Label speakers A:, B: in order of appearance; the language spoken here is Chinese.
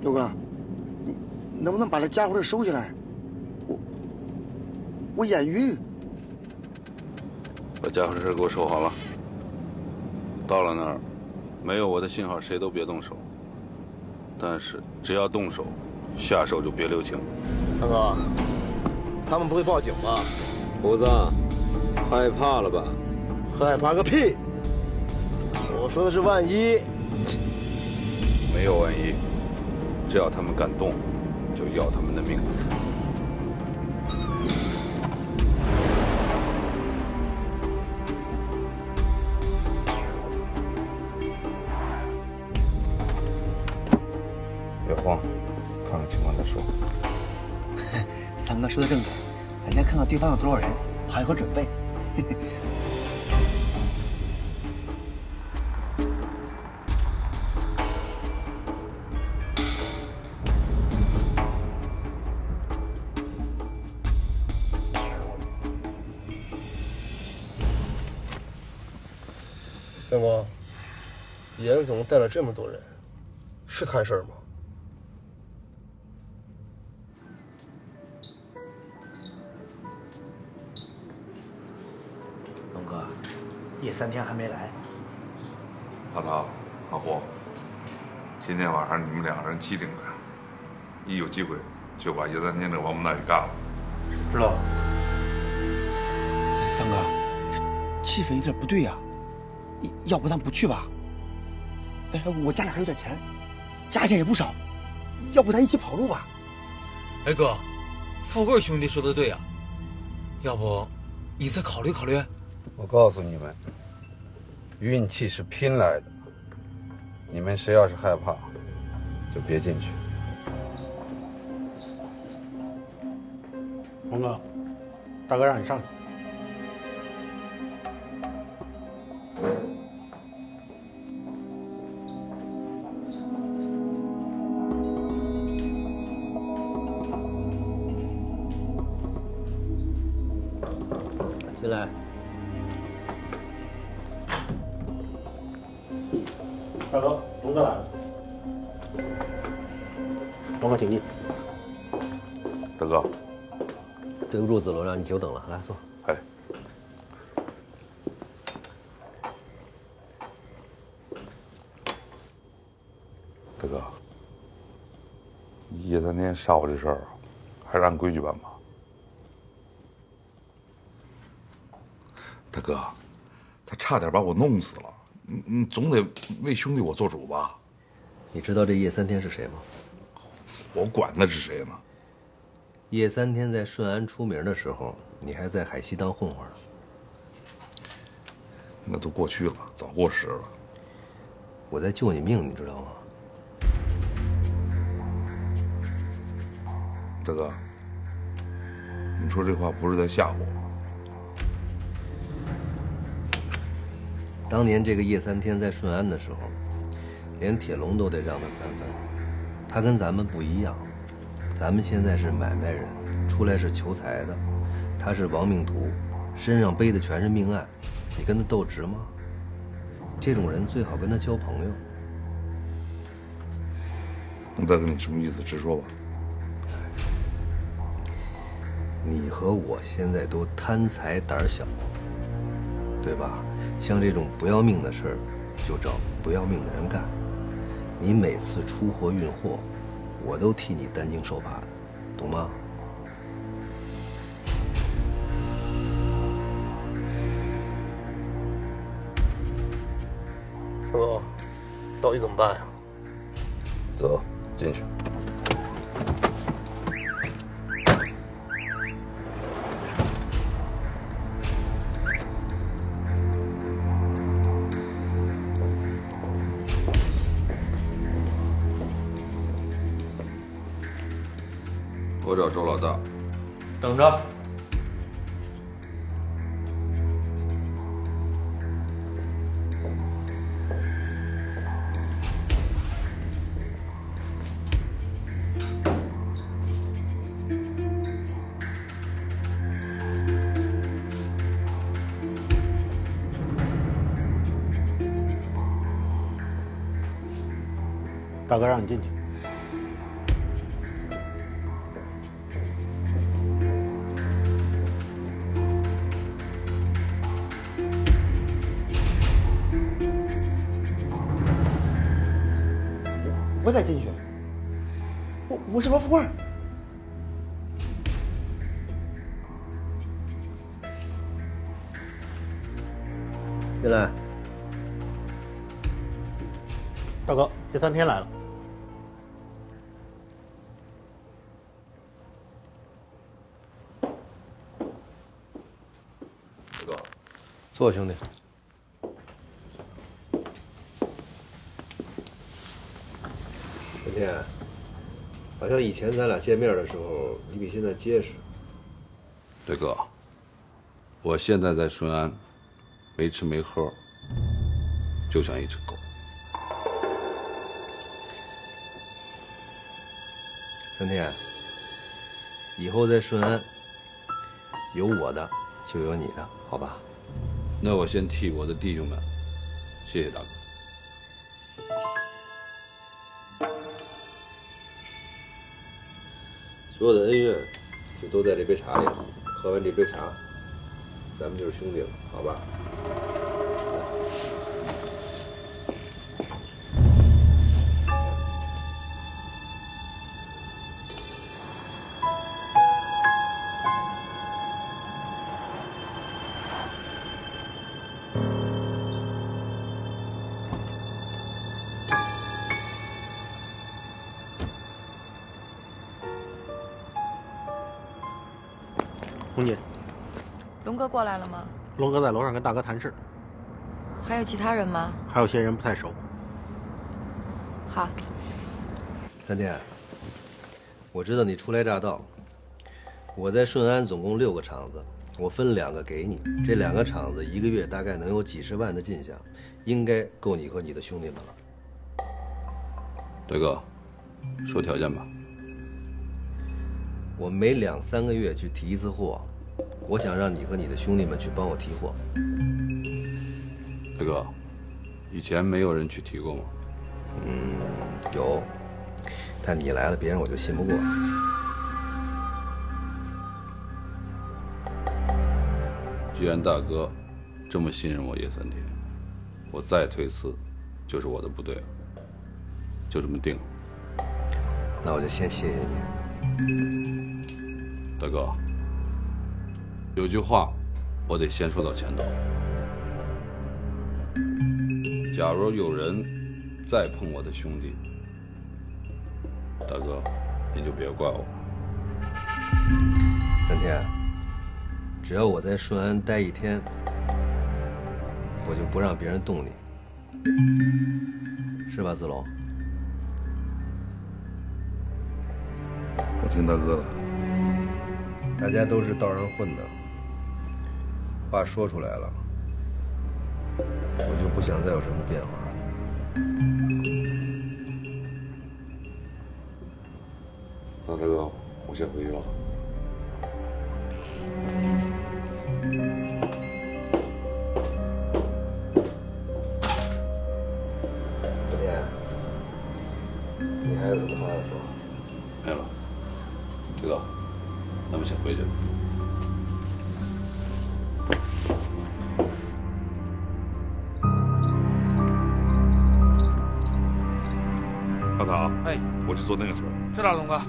A: 刘哥，你能不能把这家伙给收起来？我眼晕。
B: 把家伙事给我收好了。到了那儿，没有我的信号，谁都别动手。但是只要动手，下手就别留情。
C: 三哥，他们不会报警吧？
D: 胡子，害怕了吧？
C: 害怕个屁！我说的是万一。
B: 没有万一，只要他们敢动，就要他们的命。别慌，看看情况再说。
A: 三哥说的正对，咱先看看对方有多少人，好有个准备。
C: 大哥，严总带了这么多人，是摊事儿吗？
A: 龙哥，叶3天还没来。
E: 阿涛、阿火，今天晚上你们两个人机灵点，一有机会就把叶3天这王八蛋给干了。
C: 知道。
A: 三哥，这气氛有点不对呀。要不咱不去吧？哎，我家里还有点钱，家钱也不少，要不咱一起跑路吧？
F: 哎哥，富贵兄弟说的对呀，要不你再考虑考虑？
B: 我告诉你们，运气是拼来的，你们谁要是害怕，就别进去。
G: 红哥，大哥让你上去。
D: 进来。
G: 大哥，龙哥来了。龙哥，请进。
E: 大哥，
D: 对不住子龙，让你久等了，来坐。
E: 哎，大哥，叶3天杀我这事儿，还是按规矩办吧。大哥，他差点把我弄死了，你总得为兄弟我做主吧？
D: 你知道这叶3天是谁吗？
E: 我管他是谁呢？
D: 叶3天在顺安出名的时候，你还在海西当混混呢。
E: 那都过去了，早过时了。
D: 我在救你命，你知道吗？
E: 大哥，你说这话不是在吓我？
D: 当年这个叶3天在顺安的时候，连铁笼都得让他3分。他跟咱们不一样，咱们现在是买卖人，出来是求财的，他是亡命徒，身上背的全是命案，你跟他斗值吗？这种人最好跟他交朋友。
E: 那大哥，你什么意思？直说吧。
D: 你和我现在都贪财胆小，对吧？像这种不要命的事儿，就找不要命的人干。你每次出货运货，我都替你担惊受怕的，懂吗？
C: 三哥，到底怎么办呀？
B: 走，进去。我找周老大。
F: 等着。
G: 大哥让你进去。
A: 不再进去。我是罗富贵。
D: 进来。
G: 大哥，第3天来了。
B: 大哥，
D: 坐，兄弟。今天，好像以前咱俩见面的时候，你比现在结实。
B: 对哥，我现在在顺安，没吃没喝，就像一只狗。
D: 3天，以后在顺安，有我的就有你的，好吧？
B: 那我先替我的弟兄们，谢谢大哥。
D: 所有的恩怨就都在这杯茶里了。喝完这杯茶，咱们就是兄弟了，好吧？
G: 红姐，
H: 龙哥过来了吗？
G: 龙哥在楼上跟大哥谈事，
H: 还有其他人吗？
G: 还有些人不太熟。
H: 好。
D: 3天，我知道你初来乍到，我在顺安总共6个厂子，我分2个给你，这2个厂子1个月大概能有几十万的进项，应该够你和你的兄弟们了。
B: 对哥，说条件吧。
D: 我每2、3个月去提一次货，我想让你和你的兄弟们去帮我提货。
B: 对哥，以前没有人去提过吗？
D: 有，但你来了，别人我就信不过。
B: 既然大哥这么信任我叶3天，我再推辞就是我的不对了，就这么定了。
D: 那我就先谢谢你。
B: 大哥，有句话我得先说到前头，假如有人再碰我的兄弟，大哥您就别怪我。
D: 3天，只要我在顺安待1天，我就不让别人动你，是吧，子龙？
E: 我听大哥的。
D: 大家都是道上混的，话说出来了，我就不想再有什么变化。
B: 那大哥，我先回去了。
D: 3天，你还有什么话要说？
B: 没有了，这个，咱们先回去。
E: 老陶，
F: 哎，
E: 我去做那个事儿。
F: 知道了，龙哥。